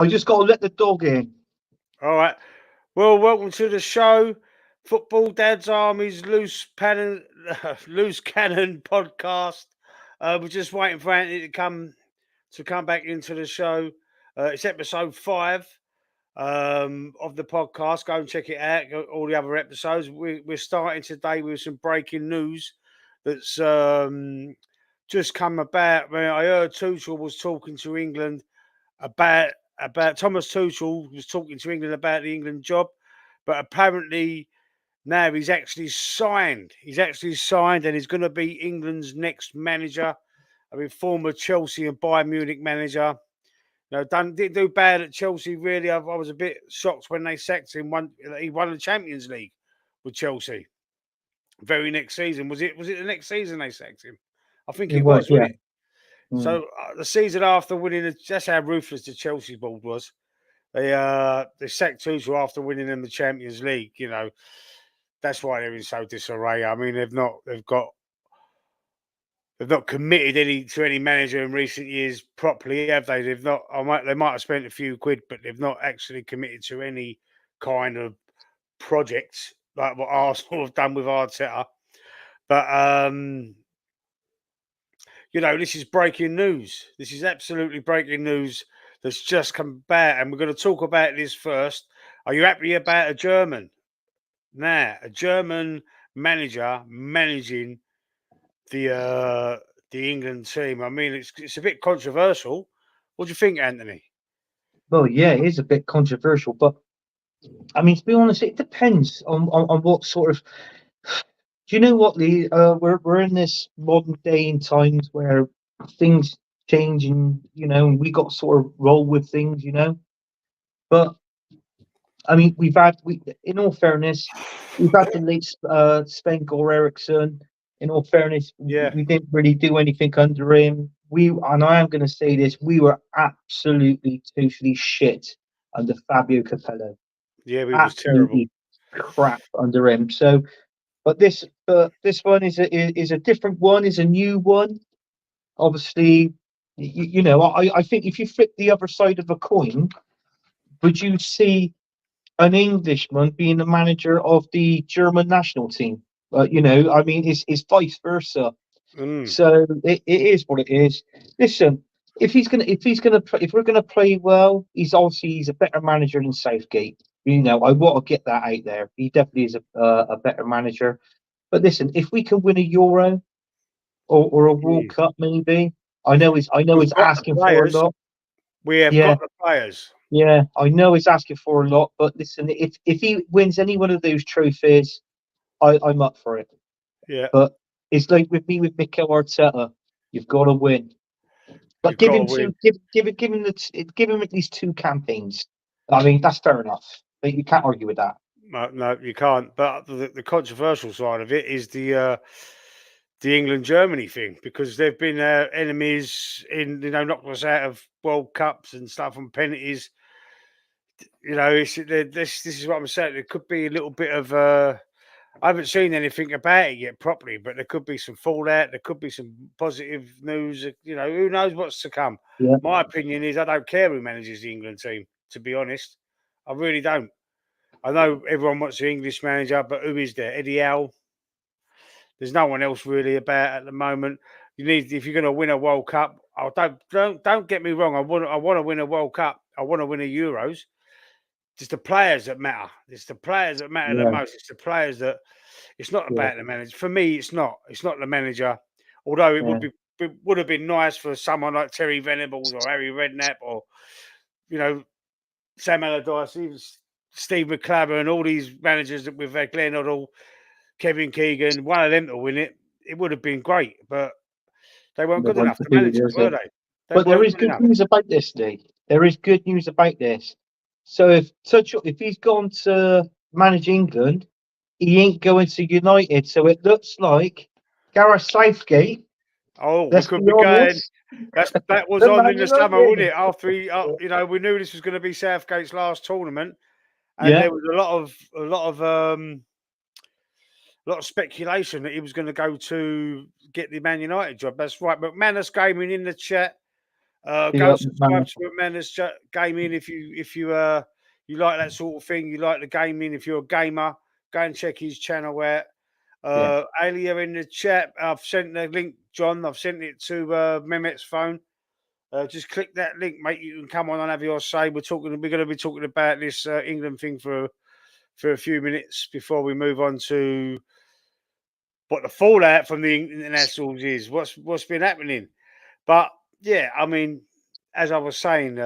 I just got to let the dog in. All right. Well, welcome to the show, Football Dad's Army's Loose Cannon podcast. We're just waiting for Anthony to come back into the show. It's episode 5 of the podcast. Go and check it out. All the other episodes. We're starting today with some breaking news that's just come about. I heard Tuchel was talking to England about Thomas Tuchel was talking to England about the England job, but apparently now he's actually signed. He's actually signed, and he's going to be England's next manager. I mean, former Chelsea and Bayern Munich manager. No, didn't do bad at Chelsea. Really, I was a bit shocked when they sacked him. He won the Champions League with Chelsea. Very next season was it? Was it the next season they sacked him? I think It it was, was, yeah. wasn't it? So the season after winning, that's how ruthless the Chelsea board was. They sacked Tuchel after winning them the Champions League. You know, that's why they're in so disarray. I mean, they've not committed any manager in recent years properly, have they? They might have spent a few quid, but they've not actually committed to any kind of project like what Arsenal have done with Arteta. But this is breaking news. This is absolutely breaking news that's just come back, and we're going to talk about this first. Are you happy about a German? A German manager managing the England team. I mean, it's a bit controversial. What do you think, Anthony? Well, yeah, it is a bit controversial, but I mean, to be honest, it depends on what sort of. Do you know what, Lee? We're in this modern day in times where things change, and and we got to sort of roll with things, But I mean, in all fairness, we've had the late Sven Gore Eriksson. In all fairness, Yeah, we didn't really do anything under him. And I am going to say this: we were absolutely totally shit under Fabio Capello. yeah, we was terrible. Absolutely crap under him. So, but this one is a different one, is a new one. Obviously, I think if you flip the other side of a coin, would you see an Englishman being the manager of the German national team? I mean, it's vice versa. Mm. So it is what it is. Listen, if we're gonna play well, he's a better manager than Southgate. I want to get that out there. He definitely is a better manager. But listen, if we can win a Euro or a World Mm. Cup, maybe. I know We've he's got the asking for a players. lot. We have Yeah, got the players. yeah, I know he's asking for a lot. But listen, if he wins any one of those trophies, I'm up for it. Yeah, But it's like with me with Mikel Arteta, you've got to win. But you've got to win. give him at least 2 campaigns. I mean, that's fair enough. But you can't argue with that. No, no, you can't. But the controversial side of it is the England Germany thing, because they've been enemies in knocking us out of World Cups and stuff and penalties. This is what I'm saying. There could be a little bit of I haven't seen anything about it yet properly, but there could be some fallout. There could be some positive news. Who knows what's to come. Yeah, My opinion is I don't care who manages the England team. To be honest, I really don't. I know everyone wants the English manager, but who is there? Eddie Howe. There's no one else really about at the moment. If you're going to win a World Cup. Oh, don't get me wrong. I want to win a World Cup. I want to win a Euros. It's the players that matter. It's the players that matter the yeah, most. It's the players that. It's not yeah, about the manager. For me, it's not. It's not the manager. Although yeah. it would have been nice for someone like Terry Venables or Harry Redknapp or you know Sam Allardyce, even Steve McClaren, and all these managers that we've had, Glenn Hoddle, Kevin Keegan, one of them to win it. It would have been great, but they weren't The good one enough. to The do it, managers, is were it? they? They But there weren't is good good enough. news about this, Lee. There is good news about this. So if he's gone to manage England, he ain't going to United. So it looks like Gareth Southgate. Oh, we Let's could be be going. honest. That was The on Man in the summer, wasn't United. it? After we knew this was going to be Southgate's last tournament, and Yeah, there was a lot of speculation that he was going to go to get the Man United job. That's right. McManus Gaming in the chat. Yeah, Go subscribe to McManus Gaming if you like that sort of thing. You like the gaming. If you're a gamer, go and check his channel out. Alia in the chat. I've sent the link, John. I've sent it to Mehmet's phone. Just click that link, mate. You can come on and have your say. We're going to be talking about this England thing for a few minutes before we move on to what the fallout from the internationals is. What's been happening? But yeah, I mean, as I was saying,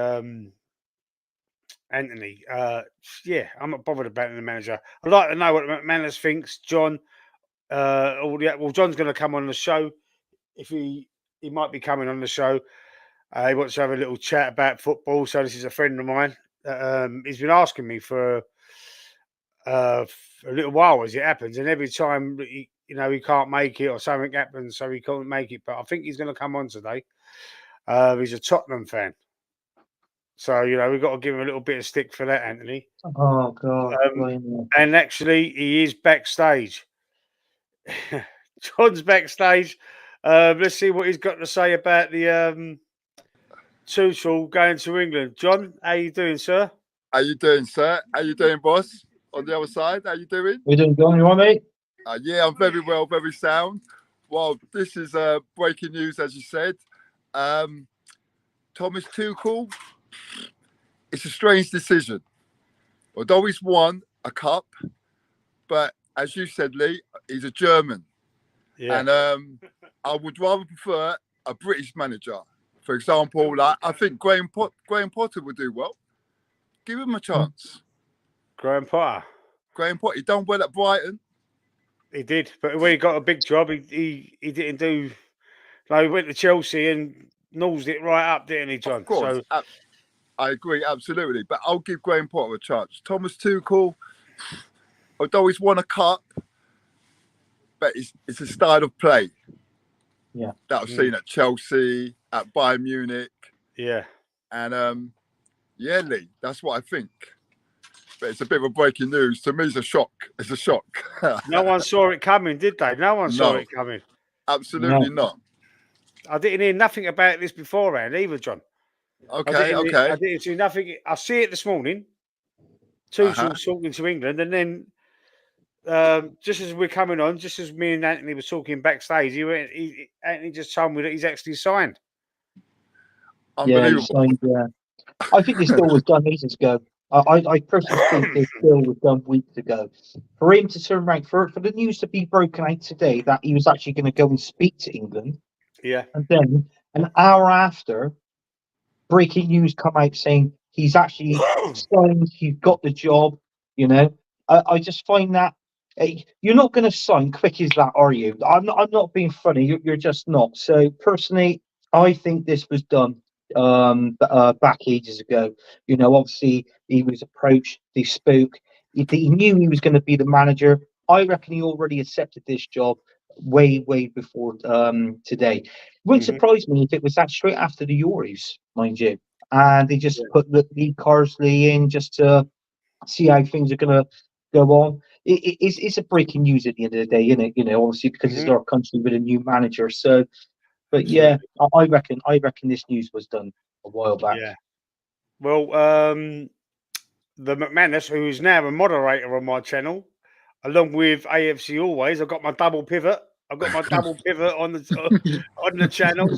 Anthony, I'm not bothered about the manager. I'd like to know what McManus thinks, John. Well, John's going to come on the show. If he might be coming on the show. He wants to have a little chat about football. So this is a friend of mine. He's been asking me for a little while as it happens, and every time he can't make it or something happens, so he can't make it. But I think he's going to come on today. He's a Tottenham fan, so we've got to give him a little bit of stick for that, Anthony. Oh God! And actually, he is backstage. John's backstage. Let's see what he's got to say about the Tuchel going to England. John, how you doing, sir? How you doing, sir? How you doing, boss? On the other side, how you doing? You doing, John? You all right, mate? Yeah, I'm very well, very sound. Well, this is breaking news, as you said. Thomas Tuchel, it's a strange decision. Although he's won a cup, but as you said, Lee, he's a German. Yeah. And I would rather prefer a British manager. For example, like I think Graham Potter would do well. Give him a chance. Graham Potter, he done well at Brighton. He did, but when he got a big job, he didn't do. He went to Chelsea and nosed it right up, didn't he, John? Of course, so, I agree absolutely. But I'll give Graham Potter a chance. Thomas Tuchel, although he's won a cup, but it's a style of play. Yeah, that I've seen at Chelsea, at Bayern Munich. Yeah, and Lee, that's what I think. But it's a bit of a breaking news. To me, it's a shock. It's a shock. No one saw it coming, did they? No one saw it coming. Absolutely not. I didn't hear nothing about this beforehand either, John. Okay. I didn't see nothing. I see it this morning. Tuchel's talking to England, and then just as we're coming on, just as me and Anthony were talking backstage, Anthony just told me that he's actually signed. Unbelievable. Yeah, signed, yeah. I think this deal was done ages ago. I personally think this deal was done weeks ago. For him to turn around, for the news to be broken out today that he was actually going to go and speak to England. Yeah. And then an hour after, breaking news come out saying he's actually signed, he's got the job, I just find that you're not going to sign quick as that, are you? I'm not being funny. You're just not. So personally, I think this was done back ages ago. Obviously he was approached, they spoke, he knew he was going to be the manager. I reckon he already accepted this job way before today. It wouldn't surprise me if it was that straight after the Euros, mind you, and they just put Lee Carsley in just to see how things are going to go on. It's a breaking news at the end of the day, isn't it? Obviously because it's our country with a new manager. So, but yeah, I reckon this news was done a while back. Yeah. Well, the McManus, who is now a moderator on my channel, along with AFC Always, I've got my double pivot. I've got my double pivot on the channel.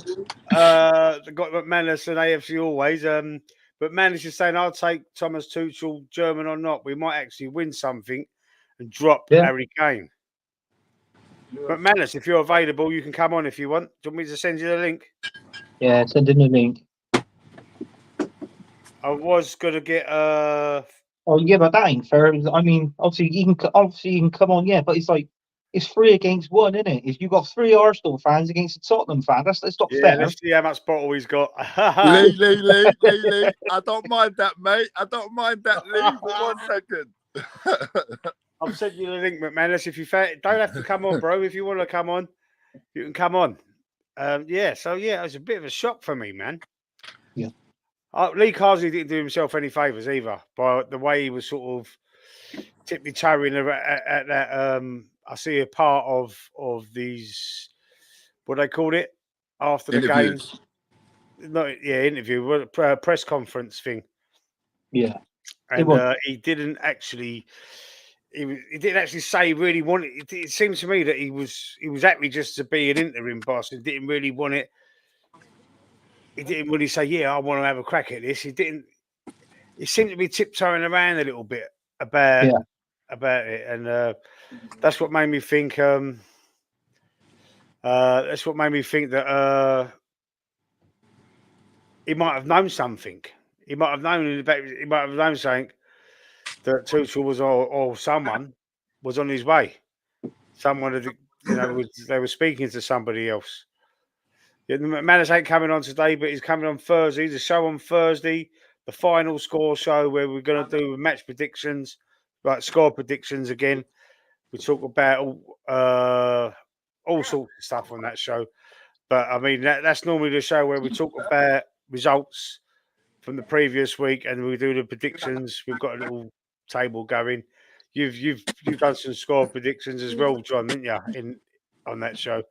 I've got McManus and AFC Always. But McManus is saying, I'll take Thomas Tuchel, German or not. We might actually win something and drop Harry Kane. McManus, if you're available, you can come on if you want. Do you want me to send you the link? Yeah, send in the link. I was going to get... Oh, yeah, but that ain't fair. I mean, obviously you can come on, yeah, but it's 3 against 1, isn't it? If you've got 3 Arsenal fans against a Tottenham fan, that's not fair. Let's see how much bottle he's got. Lee. I don't mind that, mate. I don't mind that, Lee, for 1 second. I've sent you the link, McManus. If you don't have to come on, bro. If you want to come on, you can come on. It was a bit of a shock for me, man. Yeah. Lee Carsley didn't do himself any favours either by the way he was sort of tippy-toeing at that. I see a part of these, what they called it, after the game. interview, press conference thing. Yeah. And he didn't actually. He didn't actually say he really wanted. It seems to me that he was happy just to be an interim boss and didn't really want it. He didn't really say, "Yeah, I want to have a crack at this." He didn't. He seemed to be tiptoeing around a little bit about it, and that's what made me think. That's what made me think that he might have known something. He might have known He might have known something that Tuchel was, or someone was on his way. Someone had, they were speaking to somebody else. Yeah, Manis ain't coming on today, but he's coming on Thursday. There's a show on Thursday, the final score show, where we're going to do match predictions, like score predictions again. We talk about all sorts of stuff on that show. But I mean, that's normally the show where we talk about results from the previous week and we do the predictions. We've got a little table going. You've done some score predictions as well, John, didn't you? On that show,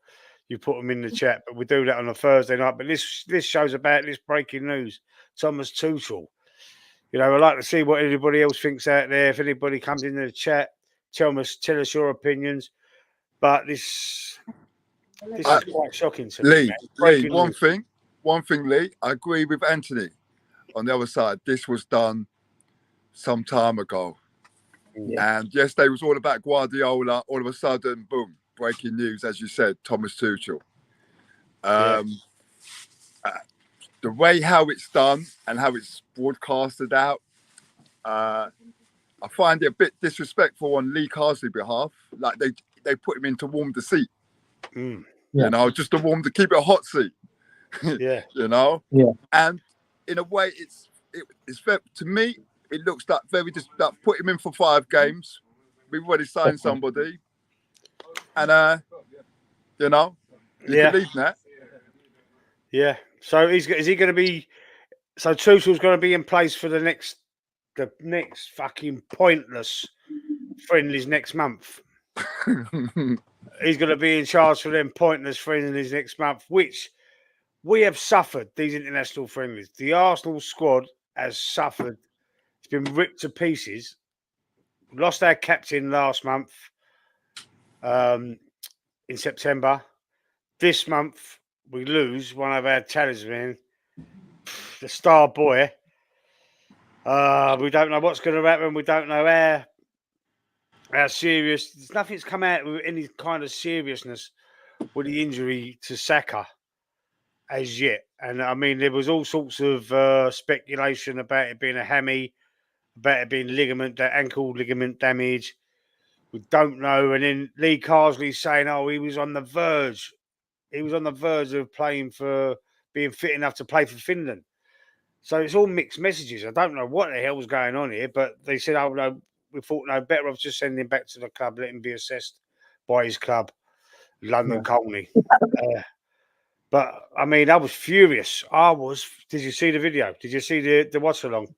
you put them in the chat. But we do that on a Thursday night. But this show's about this breaking news: Thomas Tuchel. I'd like to see what anybody else thinks out there. If anybody comes into the chat, tell us your opinions. But this is quite shocking to me. Lee, one thing, Lee. I agree with Anthony. On the other side, this was done some time ago. Yeah. And yesterday was all about Guardiola. All of a sudden, boom, breaking news, as you said, Thomas Tuchel. The way how it's done and how it's broadcasted out, I find it a bit disrespectful on Lee Carsley's behalf. Like they put him in to warm the seat. Just to keep it a hot seat. Yeah. Yeah. And in a way, it's very, to me, it looks like very just like put him in for 5 games. We've already signed somebody, and you can leave that. Yeah. So is he going to be? So Tuchel's going to be in place for the next fucking pointless friendlies next month. He's going to be in charge for them pointless friendlies next month, which we have suffered. These international friendlies, the Arsenal squad has suffered. It's been ripped to pieces. We lost our captain last month, in September. This month we lose one of our talisman, the star boy. We don't know what's going to happen. We don't know how serious. Nothing's come out with any kind of seriousness with the injury to Saka as yet. And I mean, there was all sorts of speculation about it being a hammy, about it being ankle ligament damage. We don't know. And then Lee Carsley saying, he was on the verge. He was on the verge of being fit enough to play for Finland. So it's all mixed messages. I don't know what the hell was going on here, but they said, no, we thought, no, better off just sending him back to the club, let him be assessed by his club, London Colney. But, I mean, I was furious. Did you see the video? Did you see the watch-along?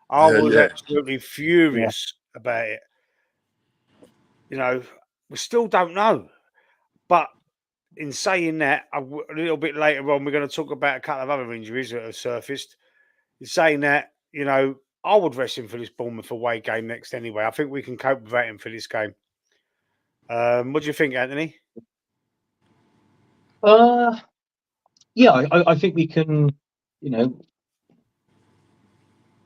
I was absolutely furious about it. We still don't know. But in saying that, a little bit later on, we're going to talk about a couple of other injuries that have surfaced. In saying that, I would rest him for this Bournemouth away game next anyway. I think we can cope without him for this game. What do you think, Anthony? Yeah, I think we can,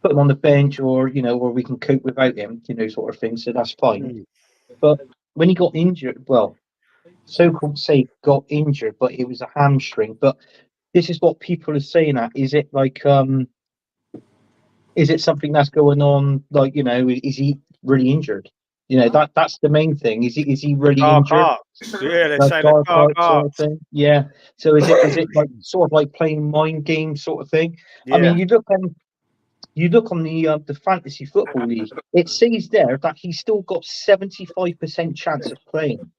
put him on the bench or we can cope without him, sort of thing. So that's fine. But when he got injured, so-called got injured, but it was a hamstring. But this is what people are saying. Is it like, is it something that's going on? Like, is he really injured? That's the main thing. Is he really injured? Yeah, they're saying sort of thing. Yeah. So is it like sort of like playing mind game sort of thing? Yeah. I mean, you look on the fantasy football league. It says there that he's still got 75% chance of playing,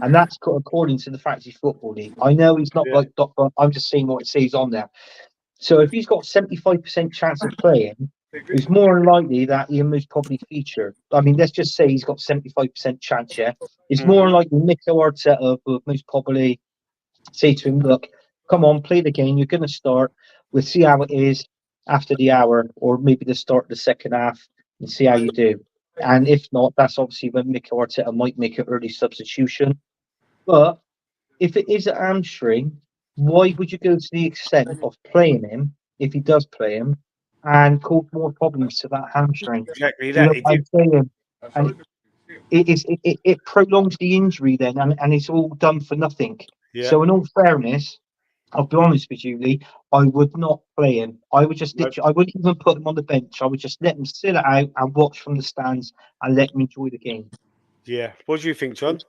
and that's according to the fantasy football league. I know he's not like Doctor. I'm just saying what it says on there. So if he's got 75% chance of playing, it's more likely that he'll most probably feature. I mean, let's just say he's got 75% chance, yeah? It's more likely Mikel Arteta will most probably say to him, look, come on, play the game, you're going to start. We'll see how it is after the hour, or maybe the start of the second half, and see how you do. And if not, that's obviously when Mikel Arteta might make an early substitution. But if it is a hamstring, why would you go to the extent of playing him if he does play him and cause more problems to that hamstring? Exactly Do you know that. It what I'm did. saying? And it prolongs the injury then, and it's all done for nothing. Yeah. So, in all fairness, I'll be honest with you, Lee. I would not play him. I would just literally, I wouldn't even put him on the bench. I would just let him sit it out and watch from the stands and let him enjoy the game. Yeah. What do you think, John?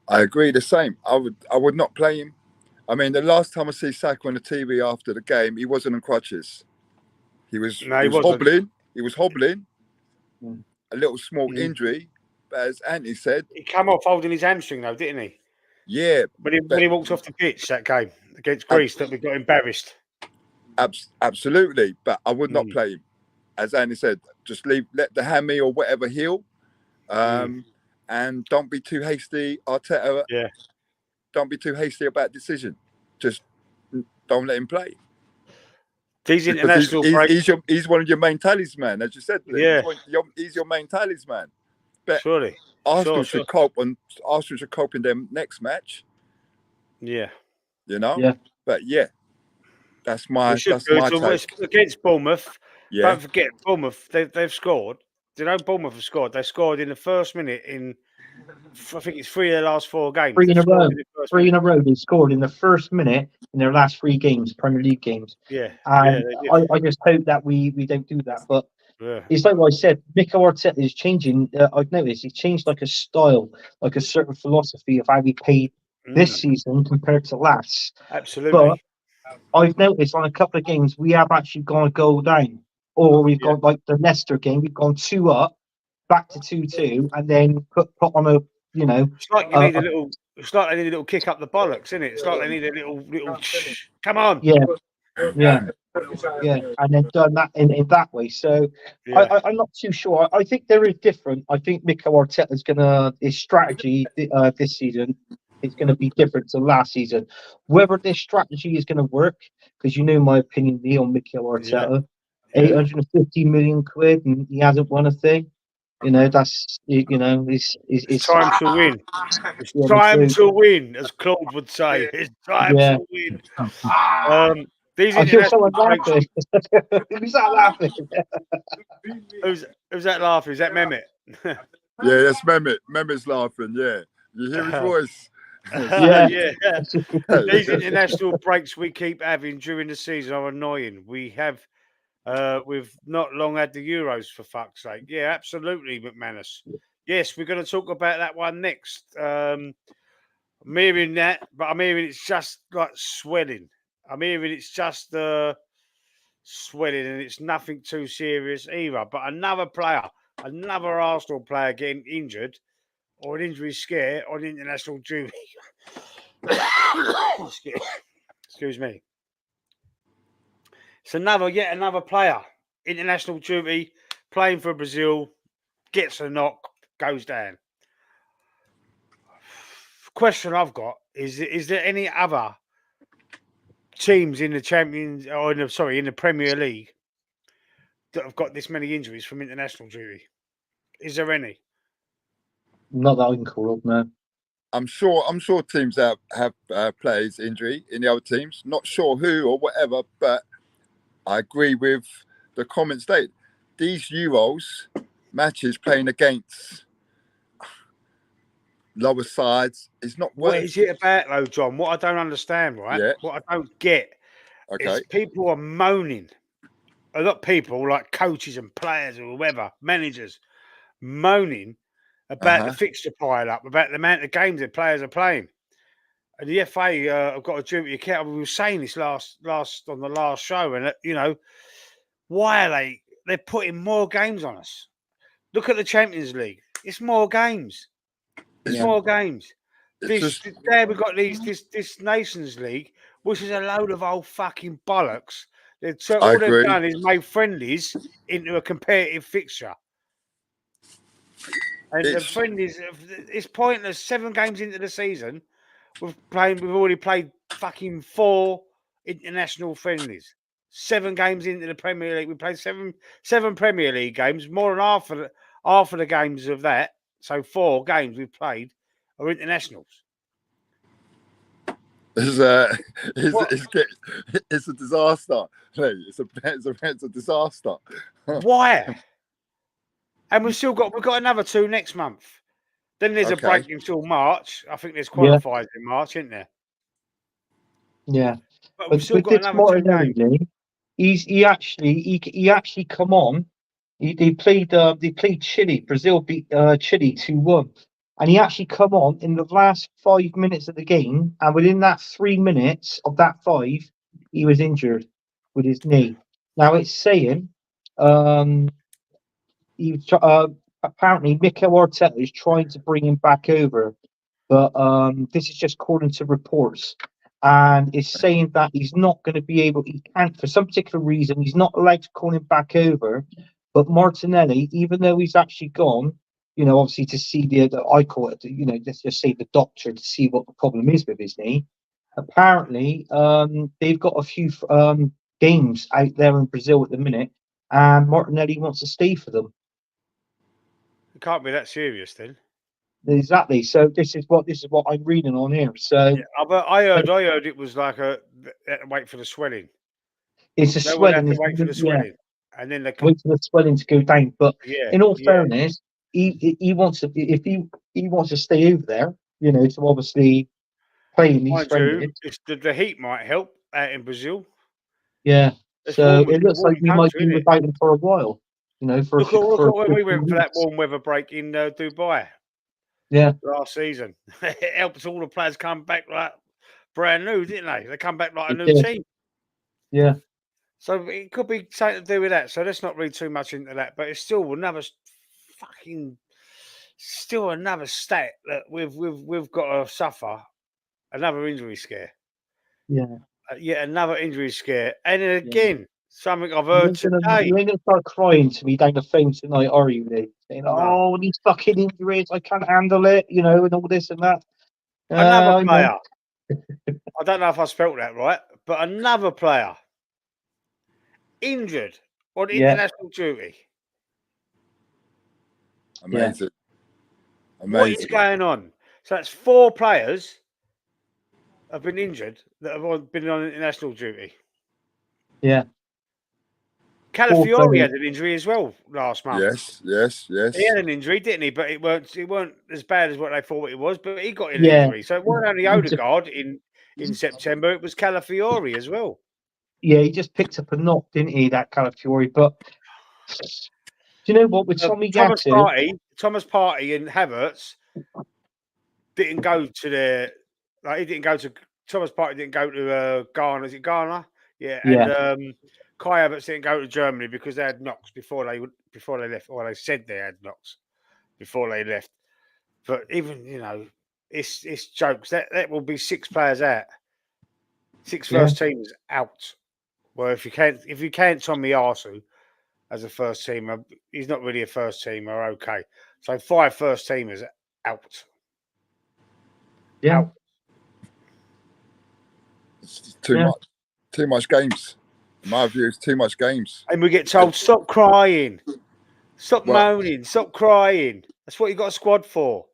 I agree the same. I would not play him. I mean, the last time I see Saka on the TV after the game, he wasn't on crutches. He was wasn't. hobbling. He was hobbling. Mm. A little small injury, but as Anthony said, He came off holding his hamstring though, didn't he? yeah. When he walked off the pitch that game against Greece, that we got embarrassed. Absolutely, but I would not play him. As Andy said, just let the hammy or whatever heal, and don't be too hasty. Arteta, Yeah. Don't be too hasty about decision. Just don't let him play. These international breaks. He's one of your main talisman, as you said. Yeah. He's your main talisman. But Surely. Arsenal should cope in their next match. Yeah. You know. Yeah. But yeah, that's my take. Against Bournemouth. Yeah. Don't forget, Bournemouth, they've scored. Do you know Bournemouth have scored? They scored in the first minute in, I think it's 3 of their last 4 games. 3 in a row. Three in a row. They scored in the first minute in their last 3 games, Premier League games. Yeah. And I just hope that we don't do that. But yeah. It's like what I said, Mikel Arteta is changing. I've noticed he's changed like a style, like a certain philosophy of how we played this season compared to last. Absolutely. But I've noticed on a couple of games we have actually gone a goal down, or we've gone like the Leicester game, we've gone 2 up, back to 2-2, and then put on a It's like you need a little. It's like they need a little kick up the bollocks, isn't it? It's like they need a little. Come on. Yeah, and then done that in that way. So I'm not too sure. I think there is different. I think Mikel Arteta's his strategy this season is gonna be different to last season. Whether this strategy is gonna work, because you know my opinion, Neil, on Mikel Arteta, 850 million quid, and he hasn't won a thing. That's it's time to win. It's time to win, as Claude would say. It's time to win. These I feel someone laughing. Who's that laughing? Who's that laughing? Is that Mehmet? Yeah, that's Mehmet. Mehmet's laughing. Yeah, you hear his voice. These international breaks we keep having during the season are annoying. We've not long had the Euros, for fuck's sake. Yeah, absolutely, McManus. Yes, we're going to talk about that one next. I'm hearing that, but I'm hearing it's just like swelling. I'm hearing it's just swelling, and it's nothing too serious either. But another Arsenal player getting injured or an injury scare on international duty. Excuse me. It's yet another player, international duty, playing for Brazil, gets a knock, goes down. Question I've got is there any other teams in the in the Premier League that have got this many injuries from international duty? Is there any? Not that I can call up, no. I'm sure teams have players injury in the other teams. Not sure who or whatever, but I agree with the comment state. These Euros matches playing against lower sides is not worth. What is it about though, John? What I don't understand, right? Yeah. What I don't get is people are moaning. A lot of people, like coaches and players or whoever, managers, moaning about the fixture pile up, about the amount of games the players are playing. And the FA have got a duty of care. We were saying this last on the last show, and why are they're putting more games on us? Look at the Champions League. It's more games. It's more games. There we've got this Nations League, which is a load of old fucking bollocks. All they've done is made friendlies into a competitive fixture. And the friendlies, it's pointless. 7 games into the season, we've already played fucking 4 international friendlies. 7 games into the Premier League. We played seven Premier League games. More than half of the games of that. So 4 games we've played are internationals. It's a disaster. Hey, it's a disaster. Why? And we've got another 2 next month. Then there's a Okay. break until March. I think there's qualifiers in March, isn't there? Yeah. But we've But still with got this another 2 games. Martinelli, he actually come on. They played Chile. Brazil beat Chile 2-1, and he actually come on in the last 5 minutes of the game. And within that 3 minutes of that 5, he was injured with his knee. Now it's saying, apparently Mikel Arteta is trying to bring him back over, but this is just according to reports. And it's saying that he's not going to be able, he can't, for some particular reason, he's not allowed to call him back over. But Martinelli, even though he's actually gone, obviously to see I call it, let's just say the doctor to see what the problem is with his knee. Apparently, they've got a few games out there in Brazil at the minute, and Martinelli wants to stay for them. It can't be that serious then. Exactly. So this is what I'm reading on here. So but I heard it was like wait for the swelling. it's a swelling. Have to wait for the swelling, and then they wait for the swelling to go down. But in all fairness, he wants to. If he wants to stay over there, to obviously play in these friendlies. The heat might help out in Brazil. Yeah. So it looks like we might be country, without him for a while. For look at when we went for that warm weather break in Dubai. Yeah. Last season, it helps all the players come back like brand new, didn't they? They come back like a new team. Yeah. So it could be something to do with that. So let's not read too much into that. But it's still another stat that we've got to suffer another injury scare. Yeah. Yet another injury scare, and then again something I've heard today. You ain't gonna start crying to me down the phone tonight, are you, Lee? Saying, "Oh, these fucking injuries, I can't handle it," and all this and that. Another player. I don't know if I spelt that right, but another player injured on international duty. Amazing. What is going on? So that's 4 players have been injured that have been on international duty. Yeah. Calafiori had an injury as well last month. Yes. He had an injury, didn't he? But it weren't as bad as what they thought it was. But he got an injury, so it wasn't only Odegaard in September. It was Calafiori as well. Yeah, he just picked up a knock, didn't he? That Calafiori. But do you know what? With Tommy Thomas Partey and Havertz didn't go to their. Like he didn't go to Thomas Partey. Didn't go to Ghana. Is it Ghana? Yeah. And Kai Havertz didn't go to Germany because they had knocks before they left, or they said they had knocks before they left. But even it's jokes. That will be 6 players out, 6 first teamers out. Well, if you can't Tommy Arsu as a first teamer, he's not really a first teamer. Okay, so 5 first teamers out. Yeah. Out. It's too much games. In my view, it's too much games. And we get told, stop crying, stop moaning, stop crying. That's what you got a squad for.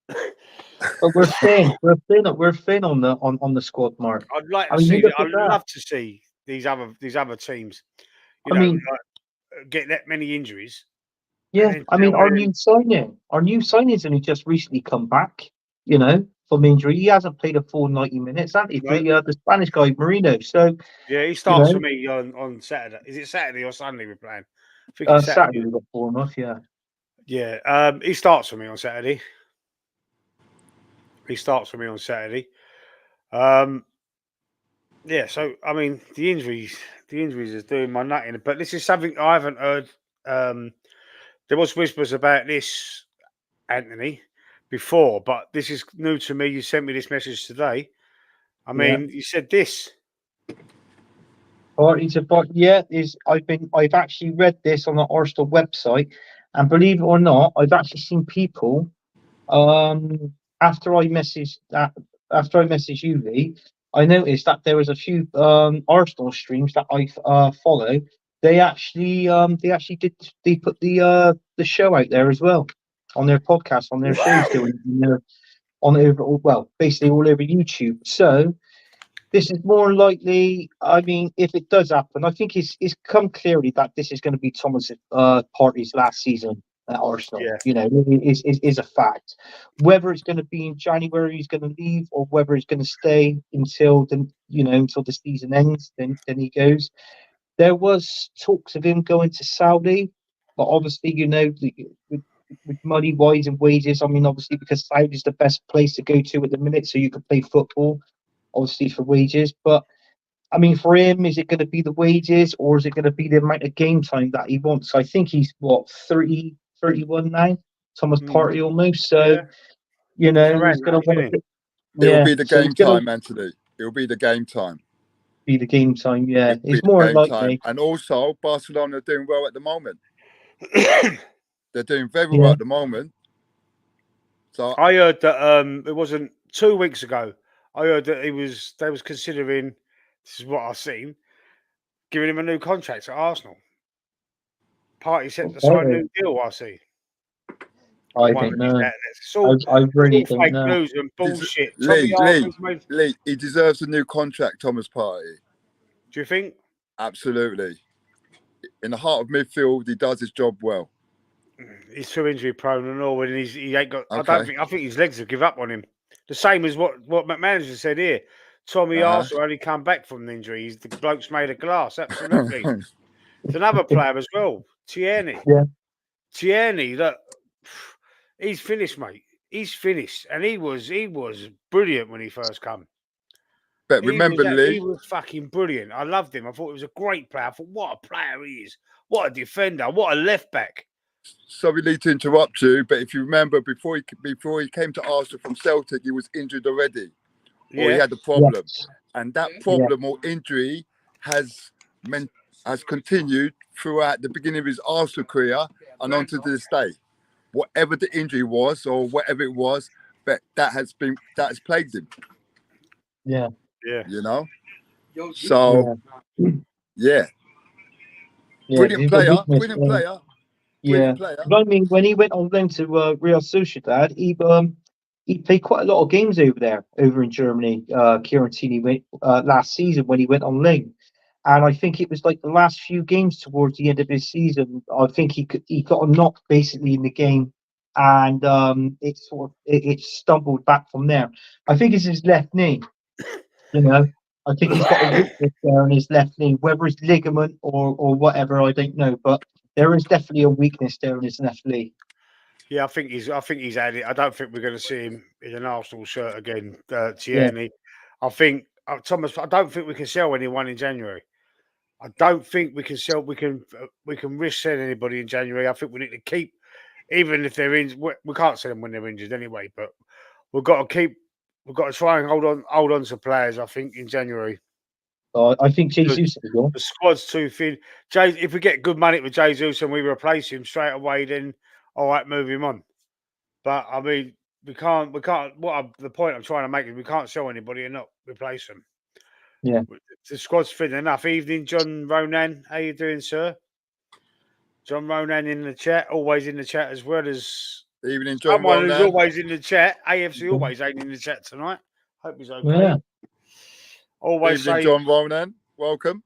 But we're thin. We're thin on the squad, Mark. I'd like to see. I'd love to see these other teams. Get that many injuries. Yeah, I mean, our new signing's only just recently come back. From injury, he hasn't played a full 90 minutes, has he? The Spanish guy Marino. So yeah, he starts for me on Saturday. Is it Saturday or Sunday we're playing? I think it's Saturday. We've got Bournemouth. Yeah. Yeah. He starts for me on Saturday. Yeah. So I mean, the injuries is doing my nutting. But this is something I haven't heard. There was whispers about this, Anthony, before, but this is new to me. You sent me this message today. I mean, you said this. I've actually read this on the Arsenal website, and believe it or not, I've actually seen people. After I messaged you, Lee, I noticed that there was a few Arsenal streams that I follow. They actually put the show out there as well on their podcast, on their shows, doing on over, well, basically all over YouTube. So this is more likely. I mean, if it does happen, I think it's come clearly that this is going to be Thomas Partey's last season at Arsenal. Yeah. You know, it is a fact. Whether it's going to be in January, he's going to leave, or whether he's going to stay until until the season ends, then he goes. There was talks of him going to Saudi, but obviously, with, with money wise and wages, I mean, obviously because Saudi is the best place to go to at the minute, so you could play football, obviously for wages. But I mean, for him, is it going to be the wages or is it going to be the amount of game time that he wants? I think he's what 30, 31 now, Thomas Partey almost. So He's around he's going that, to want isn't to. It'll Yeah, be the so game he's going to time, Anthony. It'll be the game time. be the game time. Yeah, It'll be it's more the game time. likely. And also, Barcelona are doing well at the moment. They're doing very Yeah. well at the moment. So I heard that it wasn't 2 weeks ago. I heard that they was considering, this is what I've seen, giving him a new contract at Arsenal. Party set to sign a new deal, I see. I don't know. It's all, I really it's all don't fake know. news and bullshit. Tommy Lee, he deserves a new contract, Thomas Partey. Do you think? Absolutely. In the heart of midfield, he does his job well. He's too injury prone and all, and he ain't got. Okay. I think his legs have give up on him. The same as what McMahon just said here. Tommy Arsenal only come back from the injury. He's the bloke's made of glass. Absolutely. It's another player as well, Tierney. Yeah. Tierney, look, he's finished, mate. He's finished, and he was brilliant when he first come. But remember, Lee, he was fucking brilliant. I loved him. I thought he was a great player. I thought, what a player he is. What a defender. What a left back. Sorry, Lee, to interrupt you, but if you remember, before he came to Arsenal from Celtic, he was injured already, or he had a problem, and that problem or injury has continued throughout the beginning of his Arsenal career and on to this day. Whatever the injury was, or whatever it was, but that has plagued him. Yeah. You know. So, yeah. Brilliant player. Brilliant player. Yeah, but I mean, when he went on loan to Real Sociedad, he played quite a lot of games over in Germany. Chiarantini went last season when he went on loan, and I think it was like the last few games towards the end of his season. I think he got a knock basically in the game, and it stumbled back from there. I think it's his left knee. I think he's got a weakness there on his left knee, whether it's ligament or whatever, I don't know, but there is definitely a weakness there in his left knee. Yeah, I think he's had it. I don't think we're going to see him in an Arsenal shirt again, Tierney. Yeah. I think Thomas. I don't think we can sell anyone in January. I don't think we can sell. We can risk selling anybody in January. I think we need to keep, even if they're in. We can't sell them when they're injured anyway. But we've got to keep. We've got to try and hold on to players. I think in January. I think Jesus. The squad's too thin. If we get good money with Jesus and we replace him straight away, then all right, move him on. But I mean, we can't. The point I'm trying to make is we can't sell anybody and not replace them. Yeah, the squad's thin enough. Evening, John Ronan. How you doing, sir? John Ronan in the chat, always in the chat as well as evening, John someone Ronan. who's always in the chat. AFC always ain't in the chat tonight. Hope he's okay. Yeah. Always evening, John Ronan. Welcome.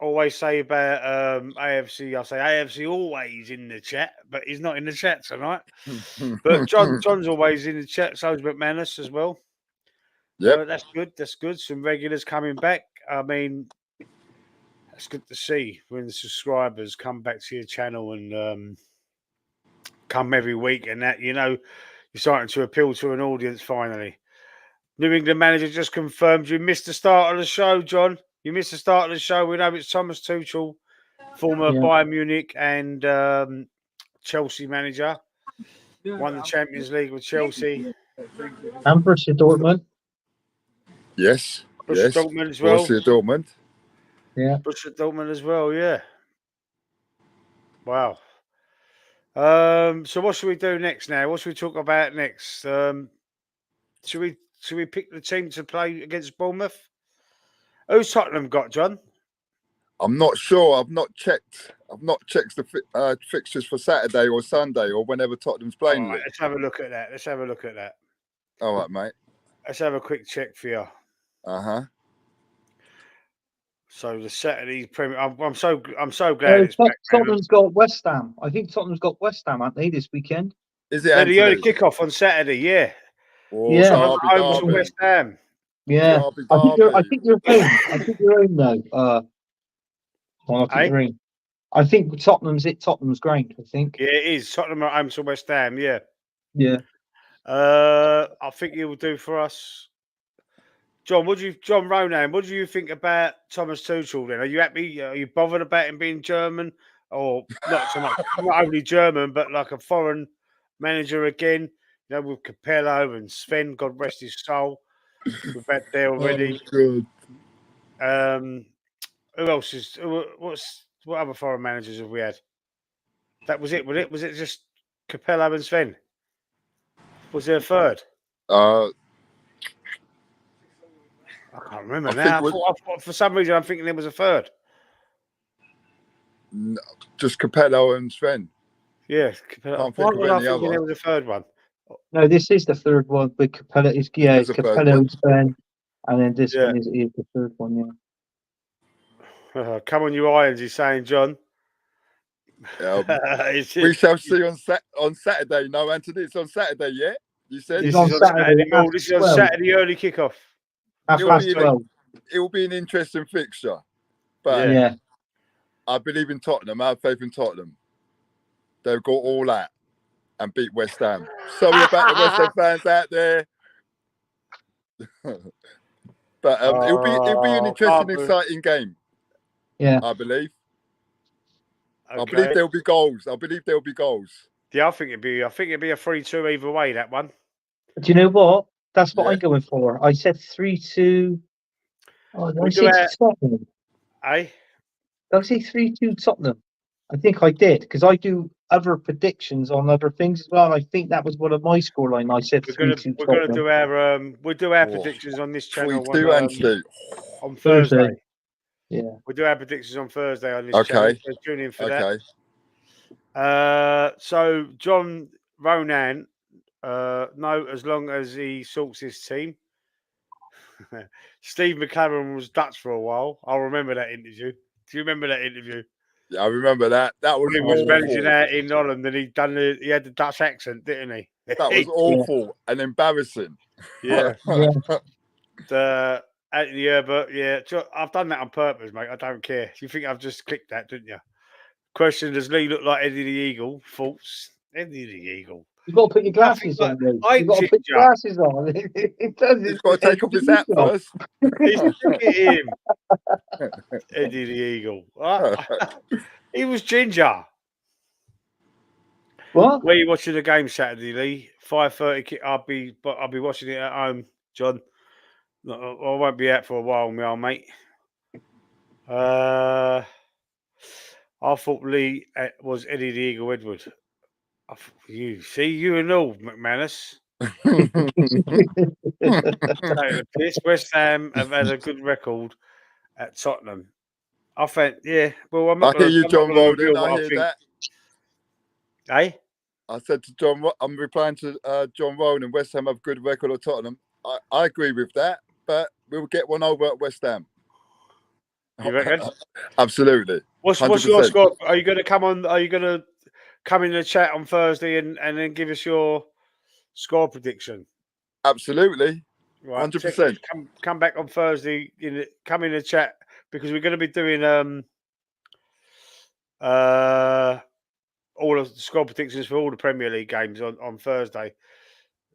Always say about AFC. I say AFC always in the chat, but he's not in the chat tonight. But John's always in the chat. So's McManus as well. Yeah, that's good. That's good. Some regulars coming back. I mean, that's good to see when the subscribers come back to your channel and come every week, and that you're starting to appeal to an audience finally. New England manager just confirmed you missed the start of the show, John. You missed the start of the show. We know it's Thomas Tuchel, former Bayern Munich and Chelsea manager. Won the Champions League with Chelsea. And Borussia Dortmund. Yes. Borussia Dortmund as well. Borussia Dortmund. Yeah. Borussia Dortmund as well, yeah. Wow. So what should we do next now? What should we talk about next? Should we Should we pick the team to play against Bournemouth? Who's Tottenham got, John? I'm not sure. I've not checked the fixtures for Saturday or Sunday or whenever Tottenham's playing. All right, let's have a look at that. All right, mate. Let's have a quick check for you. Uh-huh. So the Saturday Premier, I'm so glad it's back. Tottenham's got West Ham. I think Tottenham's got West Ham, haven't they, this weekend? Is it They're the early Anthony? kickoff on Saturday, yeah. Oh, Yeah. Derby, Home to Derby. West Ham. Yeah. Derby, I think Derby. you're home. I think you're home though. I think you're home. I think Tottenham's ground, I think. Yeah, it is. Tottenham are home to West Ham, yeah. Yeah. I think he will do for us. John Ronan, what do you think about Thomas Tuchel then? Are you happy? Are you bothered about him being German? Or not so much, not only German, but like a foreign manager again, you know, with Capello and Sven, God rest his soul. We've had there already. Oh, Who else is what other foreign managers have we had? That was it, was it just Capello and Sven? Was there a third? I can't remember now. For some reason, I'm thinking there was a third. Just Capello and Sven. Yeah, Capello. Can't think of any other. There was a third one. No, this is the third one with Capello. It's Capello, Sven, and then this one is the third one. Yeah. Come on, you irons! He's saying, John. We shall see on Saturday. No, Anthony, it's on Saturday. Yeah, you said this is on Saturday. This is on Saturday early kickoff. It will be an interesting fixture, but yeah. I believe in Tottenham. I have faith in Tottenham. They'll go all out and beat West Ham. Sorry about the West Ham fans out there, but it'll be an interesting, exciting game. Yeah, I believe. Okay. I believe there'll be goals. Yeah, I think it'd be a 3-2 either way. That one. Do you know what? That's what I'm going for. I said 3-2. Oh, did I say Tottenham? Eh? Did I say 3-2 Tottenham? I think I did because I do other predictions on other things as well. And I think that was one of my scoreline. I said 3-2 We're going to do our predictions on this channel on Thursday. Yeah, we'll do our predictions on Thursday on this channel. So tune in for that. So John Ronan, no, as long as he sorts his team. Steve McLaren was Dutch for a while. I'll remember that interview. Do you remember that interview? Yeah, I remember that. That was he was managing out in Holland, and he had the Dutch accent, didn't he? That was awful and embarrassing. Yeah. Anthony Herbert, yeah. I've done that on purpose, mate. I don't care. You think I've just clicked that, didn't you? Question: does Lee look like Eddie the Eagle? False. Eddie the Eagle. You've got to put your glasses on, mate. You've got to put your glasses on. He's got to take off his hat first. Look at him. Eddie the Eagle. He was ginger. What? Where are you watching the game Saturday, Lee? 5:30. I'll be watching it at home, John. I won't be out for a while, my old mate. I thought Lee was Eddie the Eagle Edward. You and all, McManus. West Ham have had a good record at Tottenham. I think, yeah. Well, I'm not. I hear you, John Roden. I hear that. Hey, I said to John, I'm replying to John Roden. West Ham have a good record at Tottenham. I agree with that, but we'll get one over at West Ham. You reckon? Absolutely. What's your score? Are you going to come on? Are you going to come in the chat on Thursday and then give us your score prediction? Absolutely. Right, 100%. Come back on Thursday. Come in the chat because we're going to be doing all of the score predictions for all the Premier League games on Thursday.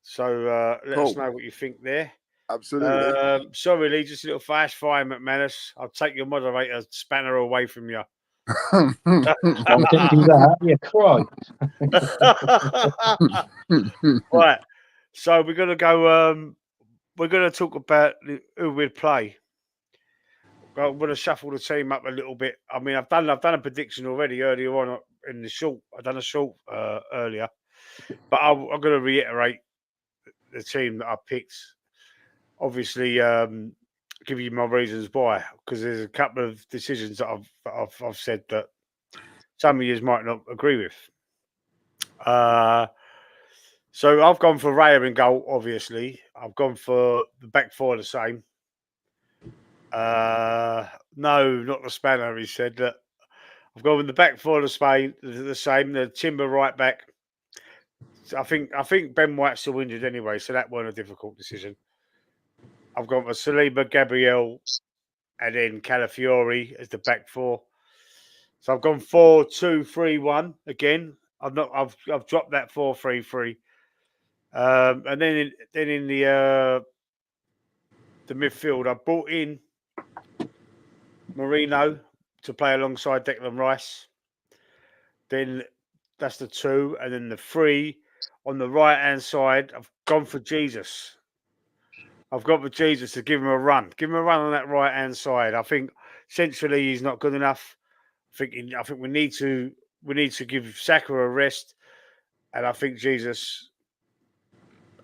So let us know what you think there. Absolutely. Sorry, Lee, just a little flash fire, McManus. I'll take your moderator spanner away from you. I didn't do that. Yeah, cry. Right. So we're gonna go. We're gonna talk about who we'd play. I'm gonna shuffle the team up a little bit. I mean, I've done a prediction already earlier on in the short. I've done a short earlier, but I'm gonna reiterate the team that I picked. obviously give you my reasons why, because there's a couple of decisions that I've said that some of you might not agree with. So I've gone for Raya in goal, obviously. I've gone for the back four the same. No, not the spanner, he said. That I've gone with the back four the same, the Timber right back. I think Ben White's still injured anyway, so that wasn't a difficult decision. I've gone for Saliba, Gabriel, and then Calafiori as the back four. So I've gone 4-2-3-1 again. I've dropped that 4-3-3. And then in the midfield, I brought in Marino to play alongside Declan Rice. Then that's the 2, and then the 3 on the right hand side. I've gone for Jesus. I've got for Jesus to give him a run. Give him a run on that right hand side. I think centrally he's not good enough. I think we need to give Saka a rest, and I think Jesus.